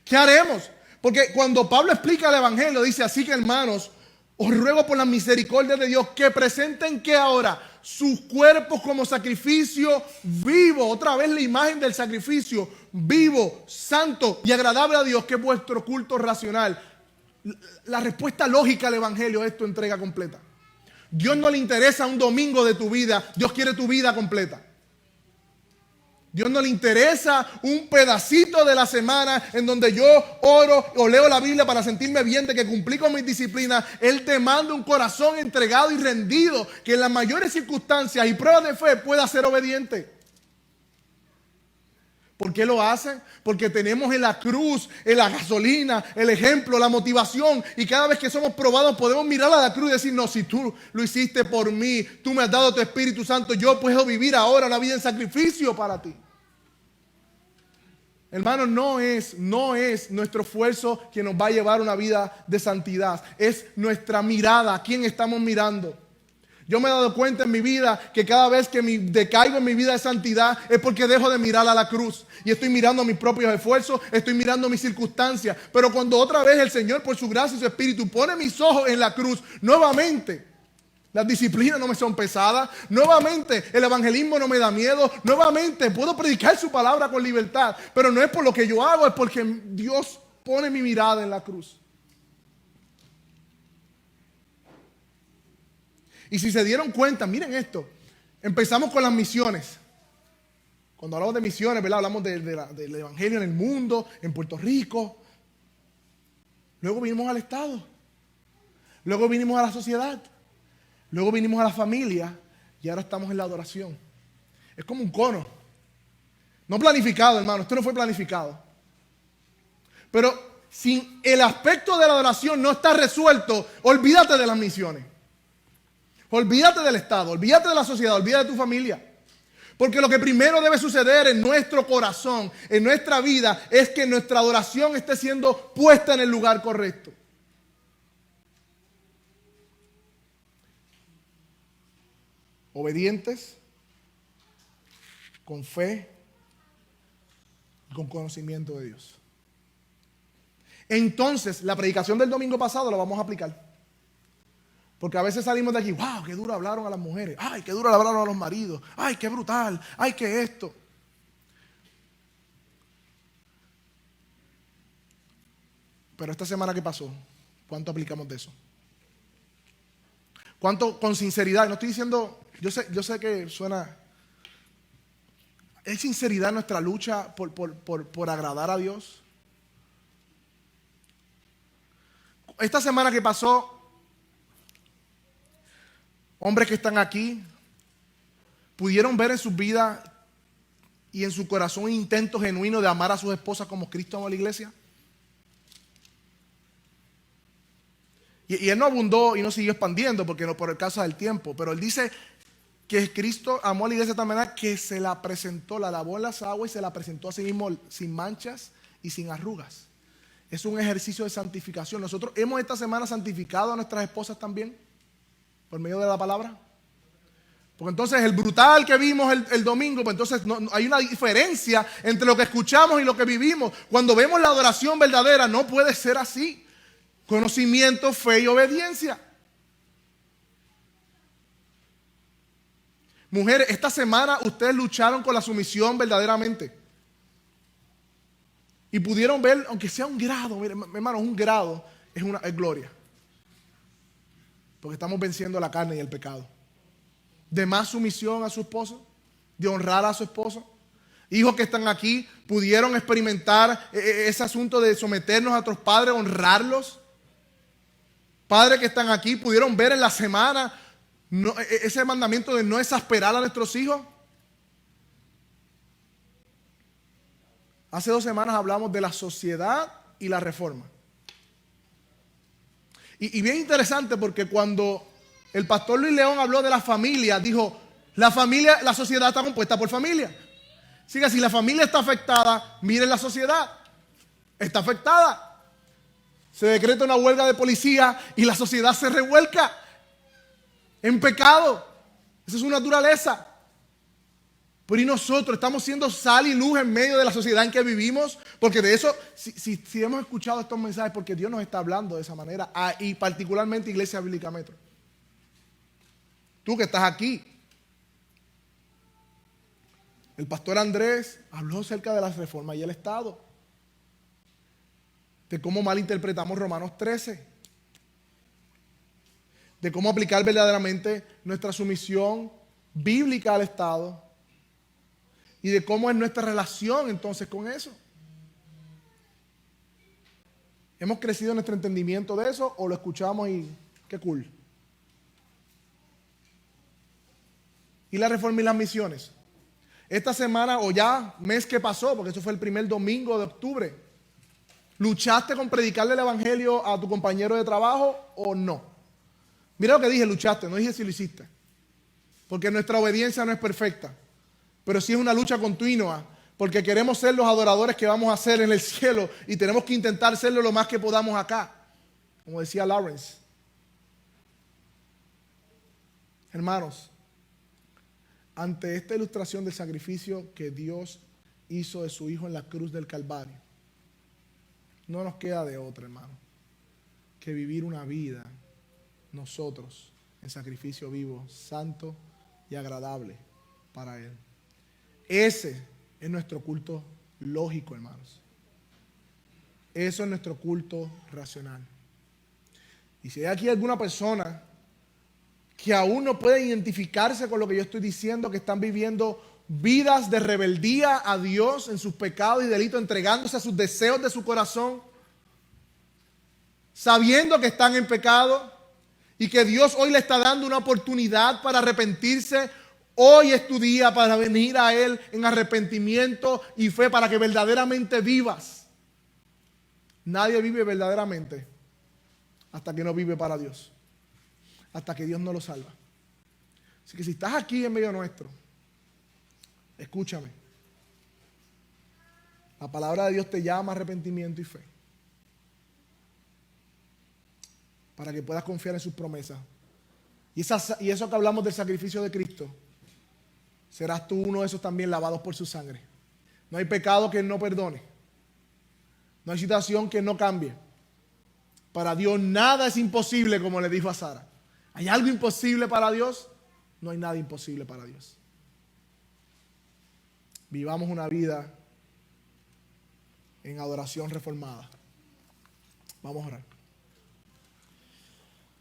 ¿Qué haremos? Porque cuando Pablo explica el Evangelio, dice: así que, hermanos, os ruego por la misericordia de Dios que presenten, ¿qué ahora? Sus cuerpos como sacrificio vivo. Otra vez la imagen del sacrificio vivo, santo y agradable a Dios, que es vuestro culto racional. La respuesta lógica al Evangelio es tu entrega completa. Dios no le interesa un domingo de tu vida, Dios quiere tu vida completa. Dios no le interesa un pedacito de la semana en donde yo oro o leo la Biblia para sentirme bien de que cumplí con mis disciplinas. Él te manda un corazón entregado y rendido, que en las mayores circunstancias y pruebas de fe pueda ser obediente. ¿Por qué lo hacen? Porque tenemos en la cruz, en la gasolina, el ejemplo, la motivación. Y cada vez que somos probados podemos mirar a la cruz y decir: no, si tú lo hiciste por mí, tú me has dado tu Espíritu Santo, yo puedo vivir ahora una vida en sacrificio para ti. Hermanos, no es nuestro esfuerzo que nos va a llevar a una vida de santidad. Es nuestra mirada, ¿a quién estamos mirando? Yo me he dado cuenta en mi vida que cada vez que decaigo en mi vida de santidad es porque dejo de mirar a la cruz. Y estoy mirando mis propios esfuerzos, estoy mirando mis circunstancias. Pero cuando otra vez el Señor, por su gracia y su Espíritu, pone mis ojos en la cruz, nuevamente las disciplinas no me son pesadas. Nuevamente el evangelismo no me da miedo. Nuevamente puedo predicar su palabra con libertad. Pero no es por lo que yo hago, es porque Dios pone mi mirada en la cruz. Y si se dieron cuenta, miren esto. Empezamos con las misiones. Cuando hablamos de misiones, ¿verdad? Hablamos del evangelio en el mundo, en Puerto Rico. Luego vinimos al Estado. Luego vinimos a la sociedad. luego vinimos a la familia y ahora estamos en la adoración. Es como un cono. No planificado, hermano, esto no fue planificado. Pero si el aspecto de la adoración no está resuelto, olvídate de las misiones. Olvídate del Estado, olvídate de la sociedad, olvídate de tu familia. Porque lo que primero debe suceder en nuestro corazón, en nuestra vida, es que nuestra adoración esté siendo puesta en el lugar correcto. Obedientes, con fe y con conocimiento de Dios. Entonces, la predicación del domingo pasado la vamos a aplicar. Porque a veces salimos de aquí, wow, qué duro hablaron a las mujeres, ay, qué duro hablaron a los maridos, ay, qué brutal, ay, qué esto. Pero esta semana que pasó, ¿cuánto aplicamos de eso? ¿Cuánto con sinceridad? No estoy diciendo, yo sé que suena, ¿es sinceridad nuestra lucha por agradar a Dios? Esta semana que pasó, hombres que están aquí pudieron ver en sus vidas y en su corazón un intento genuino de amar a sus esposas como Cristo amó a la iglesia. Y él no abundó y no siguió expandiendo porque no por el caso del tiempo, pero él dice que Cristo amó a la iglesia de tal manera que se la presentó, la lavó en las aguas y se la presentó a sí mismo sin manchas y sin arrugas. Es un ejercicio de santificación. Nosotros hemos esta semana santificado a nuestras esposas también por medio de la palabra. Porque entonces el brutal que vimos el domingo, pues entonces no, hay una diferencia entre lo que escuchamos y lo que vivimos. Cuando vemos la adoración verdadera, no puede ser así. Conocimiento, fe y obediencia. Mujeres, esta semana ustedes lucharon con la sumisión verdaderamente. Y pudieron ver, aunque sea un grado, miren, hermano, un grado es gloria. Porque estamos venciendo la carne y el pecado. De más sumisión a su esposo, de honrar a su esposo. Hijos que están aquí pudieron experimentar ese asunto de someternos a otros padres, honrarlos. Padres que están aquí pudieron ver en la semana ese mandamiento de no exasperar a nuestros hijos. Hace 2 semanas hablamos de la sociedad y la reforma. Y bien interesante porque cuando el pastor Luis León habló de la familia, dijo, la sociedad está compuesta por familia. Así que si la familia está afectada, miren la sociedad, está afectada. Se decreta una huelga de policía y la sociedad se revuelca en pecado. Esa es su naturaleza. Pero y nosotros estamos siendo sal y luz en medio de la sociedad en que vivimos, porque de eso, si hemos escuchado estos mensajes, porque Dios nos está hablando de esa manera, y particularmente Iglesia Bíblica Metro. Tú que estás aquí, el pastor Andrés habló acerca de la reforma y el Estado, de cómo malinterpretamos Romanos 13, de cómo aplicar verdaderamente nuestra sumisión bíblica al Estado y de cómo es nuestra relación entonces con eso. ¿Hemos crecido en nuestro entendimiento de eso o lo escuchamos y qué cool? ¿Y la reforma y las misiones? Esta semana o ya mes que pasó, porque eso fue el primer domingo de octubre, ¿luchaste con predicarle el evangelio a tu compañero de trabajo o no? Mira lo que dije, luchaste, no dije si lo hiciste. Porque nuestra obediencia no es perfecta, pero sí es una lucha continua, porque queremos ser los adoradores que vamos a ser en el cielo y tenemos que intentar serlo lo más que podamos acá, como decía Lawrence. Hermanos, ante esta ilustración del sacrificio que Dios hizo de su Hijo en la cruz del Calvario, no nos queda de otra, hermano, que vivir una vida nosotros en sacrificio vivo, santo y agradable para Él. Ese es nuestro culto lógico, hermanos. Eso es nuestro culto racional. Y si hay aquí alguna persona que aún no puede identificarse con lo que yo estoy diciendo, que están viviendo vidas de rebeldía a Dios en sus pecados y delitos, entregándose a sus deseos de su corazón, sabiendo que están en pecado y que Dios hoy le está dando una oportunidad para arrepentirse. Hoy es tu día para venir a Él en arrepentimiento y fe para que verdaderamente vivas. Nadie vive verdaderamente hasta que no vive para Dios, hasta que Dios no lo salva. Así que si estás aquí en medio nuestro, escúchame. La palabra de Dios te llama a arrepentimiento y fe, para que puedas confiar en sus promesas. Y eso que hablamos del sacrificio de Cristo, serás tú uno de esos también lavados por su sangre. No hay pecado que Él no perdone. No hay situación que Él no cambie. Para Dios nada es imposible, como le dijo a Sara. ¿Hay algo imposible para Dios? No hay nada imposible para Dios. Vivamos una vida en adoración reformada. Vamos a orar.